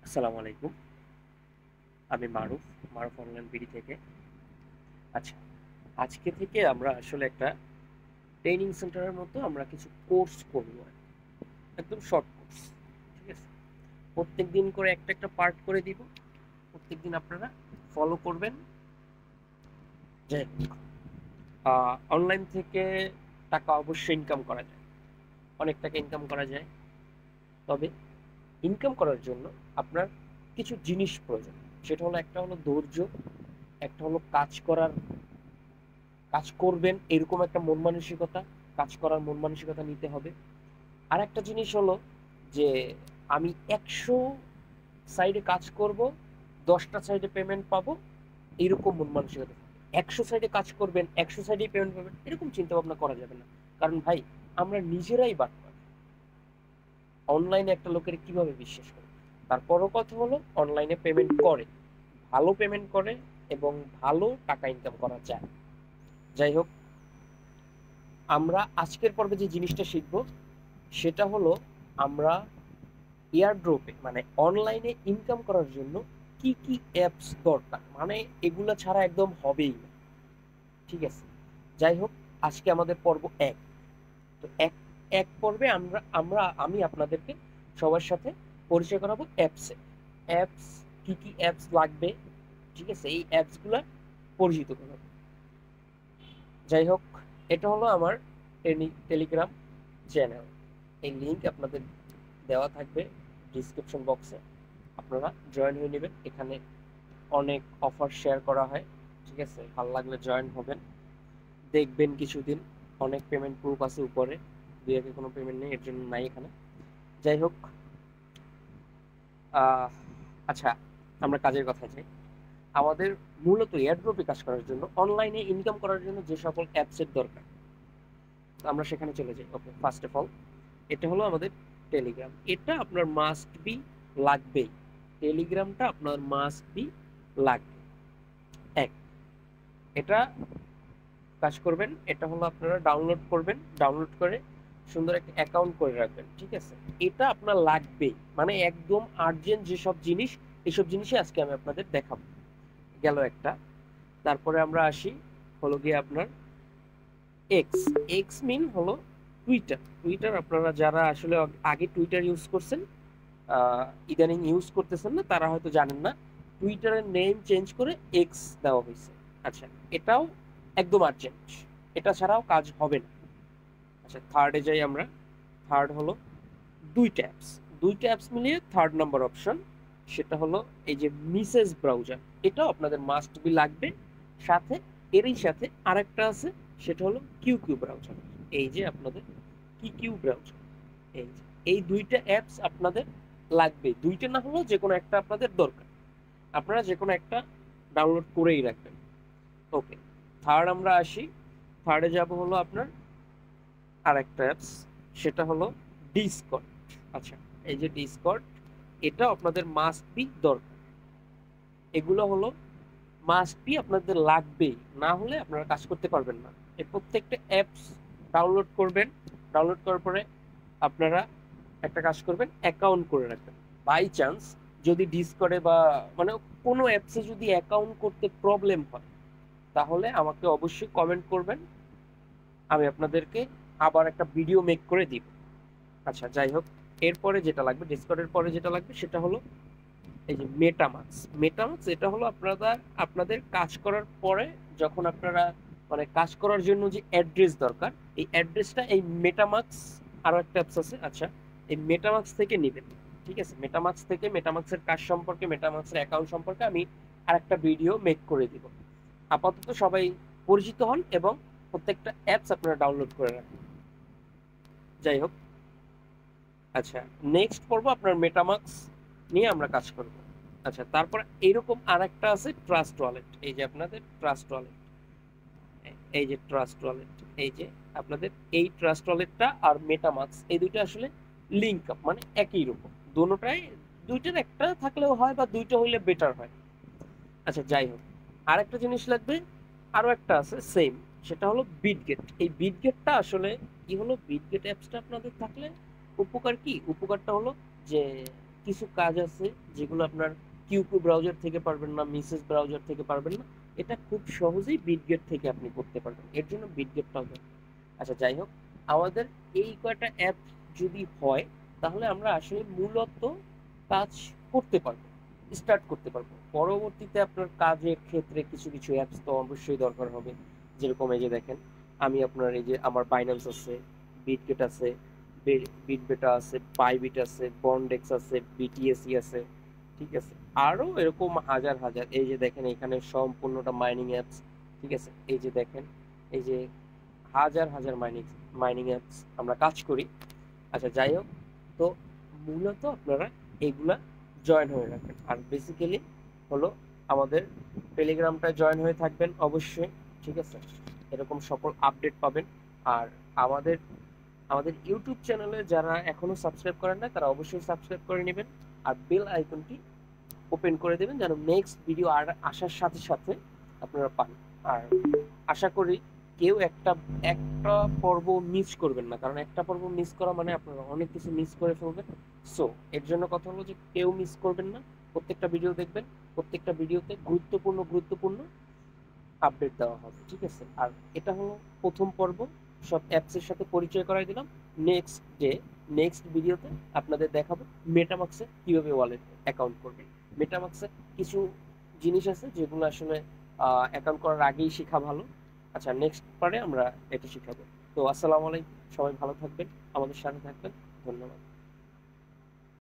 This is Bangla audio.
আসসালামু আলাইকুম। আমি মারুফ অনলাইন বিডি থেকে। আচ্ছা, আজকে থেকে আমরা আসলে একটা ট্রেনিং সেন্টারের মতো আমরা কিছু কোর্স করব আরকি। একদম শর্ট কোর্স। ঠিক আছে? প্রত্যেকদিন করে একটা একটা পার্ট করে দিব। প্রত্যেকদিন আপনারা ফলো করবেন। যে অনলাইন থেকে টাকা অবশ্যই ইনকাম করা যায়। অনেক টাকা ইনকাম করা যায়। তবে ইনকাম করার জন্য আপনার কিছু জিনিস প্রয়োজন। সেটা হলো একটা হলো ধৈর্য, একটা হলো কাজ করবেন এরকম একটা মন মানসিকতা, কাজ করার মন মানসিকতা নিতে হবে। আর একটা জিনিস হলো যে আমি ১০০ সাইডে কাজ করব, ১০টা সাইডে পেমেন্ট পাবো, এরকম মন মানসিকতা। ১০০ সাইডে কাজ করবেন, ১০০ সাইডেই পেমেন্ট পাবেন, এরকম চিন্তা ভাবনা করা যাবে না। কারণ ভাই, আমরা নিজেরাই বাটপার। অনলাইনে একটা লোকের কিভাবে বিশ্বাস করে? তারপরও কথা হলো অনলাইনে পেমেন্ট করে, ভালো পেমেন্ট করে এবং ভালো টাকা ইনকাম করা যায়। যাই হোক, আমরা আজকের পর্বে যে জিনিসটা শিখব সেটা হলো আমরা এয়ারড্রপে মানে অনলাইনে ইনকাম করার জন্য কি কি অ্যাপস দরকার, মানে এগুলো ছাড়া একদম হবেই না। ঠিক আছে? যাই হোক, আজকে আমাদের পর্ব এক। তো এক এক পর্বে আমি আপনাদেরকে সবার সাথে পরিচয় করাবো অ্যাপস কি কি অ্যাপস লাগবে। ঠিক আছে? এই অ্যাপসগুলো পরিচিত করাবো। যাই হোক, এটা হলো আমার টেলিগ্রাম চ্যানেল। এই লিঙ্ক আপনাদের দেওয়া থাকবে ডিসক্রিপশন বক্সে। আপনারা জয়েন হয়ে নেবেন। এখানে অনেক অফার শেয়ার করা হয়। ঠিক আছে? ভালো লাগলে জয়েন হবেন, দেখবেন কিছুদিন। অনেক পেমেন্ট প্রুফ আছে উপরে, দুই একে কোনো পেমেন্ট নেই, এর জন্য নাই এখানে। যাই হোক, আচ্ছা, আমরা কাজের কথায় যাই। আমাদের মূলত এয়ারড্রপে কাজ করার জন্য, অনলাইনে ইনকাম করার জন্য যে সকল অ্যাপসের দরকার, আমরা সেখানে চলে যাই। ওকে, ফার্স্ট অফ অল এটা হলো আমাদের টেলিগ্রাম। এটা আপনার মাস্ট বি, লাগবেই। টেলিগ্রামটা আপনার মাস্ট বি, লাগবে। এক, এটা কাজ করবেন, এটা হলো আপনারা ডাউনলোড করবেন, ডাউনলোড করে সুন্দর একটা অ্যাকাউন্ট করে রাখবেন। ঠিক আছে? এটা আপনার লাগবেই, মানে একদম আর্জেন্ট যেসব জিনিস, এইসব জিনিসই আজকে আমি আপনাদের দেখাবো। গেল একটা। তারপরে আমরা আসি হলো গিয়ে আপনার এক্স। এক্স মিন হলো টুইটার। আপনারা যারা আসলে আগে টুইটার ইউজ করছেন, ইদানিং ইউজ করতেছেন না, তারা হয়তো জানেন না টুইটারের নেম চেঞ্জ করে এক্স দেওয়া হয়েছে। আচ্ছা, এটাও একদম আর্জেন্ট, এটা ছাড়াও কাজ হবে না। আচ্ছা, থার্ডে যাই আমরা। থার্ড হলো দুইটা অ্যাপস মিলিয়ে থার্ড নাম্বার অপশন, সেটা হলো এই যে মিসেস ব্রাউজার। এটাও আপনাদের মাস্ট বি লাগবে। সাথে এরই সাথে আরেকটা আছে, সেটা হলো কিউ ব্রাউজার। এই যে আপনাদের কিউ ব্রাউজার, এই যে এই দুইটা অ্যাপস আপনাদের লাগবে। দুইটা না হলেও যে কোনো একটা আপনাদের দরকার। আপনারা যে কোনো একটা ডাউনলোড করেই রাখবেন। ওকে, থার্ড আমরা আসি। থার্ডে যাব হলো আপনার আরেকটা অ্যাপস, সেটা হলো ডিসকর্ড। আচ্ছা, এই যে ডিসকর্ড, এটা আপনাদের মাস্ট বি দরকার। এগুলো হলো মাস্ট বি, আপনাদের লাগবেই, না হলে আপনারা কাজ করতে পারবেন না। এই প্রত্যেকটা অ্যাপস ডাউনলোড করবেন। ডাউনলোড করার পরে আপনারা একটা কাজ করবেন, অ্যাকাউন্ট করে রাখবেন। বাই চান্স যদি ডিসকর্ডে বা মানে কোনো অ্যাপসে যদি অ্যাকাউন্ট করতে প্রবলেম হয়, তাহলে আমাকে অবশ্যই কমেন্ট করবেন, আমি আপনাদেরকে আবার একটা ভিডিও মেক করে দিব। আচ্ছা, যাই হোক, এরপরে যেটা লাগবে, ডিসকর্ডের পরে যেটা লাগবে সেটা হলো এই যে মেটামাক্স। এটা হলো আপনাদের কাজ করার পরে, যখন আপনারা মানে কাজ করার জন্য যে অ্যাড্রেস দরকার, এই অ্যাড্রেসটা এই মেটামাক্স, আরো একটা অ্যাপস আছে। আচ্ছা, এই মেটামাক্স থেকে নেবেন। ঠিক আছে? মেটামাক্সের কাজ সম্পর্কে, মেটামাক্সের অ্যাকাউন্ট সম্পর্কে আমি আরেকটা ভিডিও মেক করে দিব। আপাতত সবাই পরিচিত হন এবং প্রত্যেকটা অ্যাপস আপনারা ডাউনলোড করে রাখুন। যাই হোক, আচ্ছা, নেক্সট পর্ব আপনার মেটামাক্স নিয়ে আমরা কাজ করব। আচ্ছা, তারপর এইরকম আরেকটা আছে ট্রাস্ট ওয়ালেট। এই যে আপনাদের ট্রাস্ট ওয়ালেট, এই যে ট্রাস্ট ওয়ালেট, এই যে আপনাদের এই ট্রাস্ট ওয়ালেটটা আর মেটামাক্স, এই দুইটা আসলে লিঙ্ক আপ, মানে একই রকম। দুটোটাই, দুইটার একটা থাকলেও হয় বা দুইটা হইলে বেটার হয়। আচ্ছা, যাই হোক, আরেকটা জিনিস লাগবে, আরো একটা আছে সেম, সেটা হলো বিটগেট। এই বিটগেটটা আসলে কি হলো, বিটগেট অ্যাপসটা আপনাদের থাকলে উপকার কি? উপকারটা হলো যে কিছু কাজ আছে যেগুলো আপনার কিউকিউ ব্রাউজার থেকে পারবেন না, মিসেস ব্রাউজার থেকে পারবেন না, এটা খুব সহজেই বিটগেট থেকে আপনি করতে পারবেন। এর জন্য বিটগেটটাও দরকার। আচ্ছা যাই হোক, আমাদের এই কয়টা অ্যাপ যদি হয় তাহলে আমরা আসলে মূলত কাজ করতে পারবো, স্টার্ট করতে পারবো। পরবর্তীতে আপনার কাজের ক্ষেত্রে কিছু কিছু অ্যাপস তো অবশ্যই দরকার হবে। যেরকম এই যে দেখেন, আমি আপনার এই যে আমার বাইন্যান্স আছে, বিটগেট আছে, বিটবেটা আছে, বাইবিট আছে, বন্ডেক্স আছে, বিটিএসই আছে, ঠিক আছে। আরো এরকম হাজার হাজার, এই যে দেখেন এখানে সম্পূর্ণটা মাইনিং অ্যাপস, ঠিক আছে। এই যে দেখেন, এই যে হাজার হাজার মাইনিং মাইনিং অ্যাপস আমরা কাজ করি। আচ্ছা যাই হোক, তো মূলত আপনারা এগুলা জয়েন হয়ে রাখবেন। আর বেসিক্যালি হলো আমাদের টেলিগ্রামটা জয়েন হয়ে থাকবেন অবশ্যই, ঠিক আছে। এরকম সকল আপডেট পাবেন। আর আমাদের আমাদের ইউটিউব চ্যানেলে যারা এখনো সাবস্ক্রাইব করেন না তারা অবশ্যই সাবস্ক্রাইব করে নেবেন, আর বেল আইকনটি ওপেন করে দেবেন যেন নেক্সট ভিডিও আর আসার সাথে সাথে আপনারা পান। আর আশা করি কেউ একটা একটা পর্ব মিস করবেন না, কারণ একটা পর্ব মিস করা মানে আপনারা অনেক কিছু মিস করে ফেলবেন। সো এর জন্য কথা হলো যে কেউ মিস করবেন না, প্রত্যেকটা ভিডিও দেখবেন, প্রত্যেকটা ভিডিওতে গুরুত্বপূর্ণ গুরুত্বপূর্ণ আপডেট দেওয়া হবে, ঠিক আছে। আর এটা হলো প্রথম পর্ব, সব অ্যাপসের সাথে পরিচয় করাই দিলাম। নেক্সট ভিডিওতে আপনাদের দেখাবো মেটামাক্সে কিভাবে ওয়ালেট অ্যাকাউন্ট করবেন। মেটামাক্সে কিছু জিনিস আছে যেগুলো আসলে অ্যাকাউন্ট করার আগেই শেখা ভালো। আচ্ছা নেক্সট পারে আমরা এটা শিখাবো। তো আসসালামু আলাইকুম, সবাই ভালো থাকবেন, আমাদের সাথে থাকবেন, ধন্যবাদ।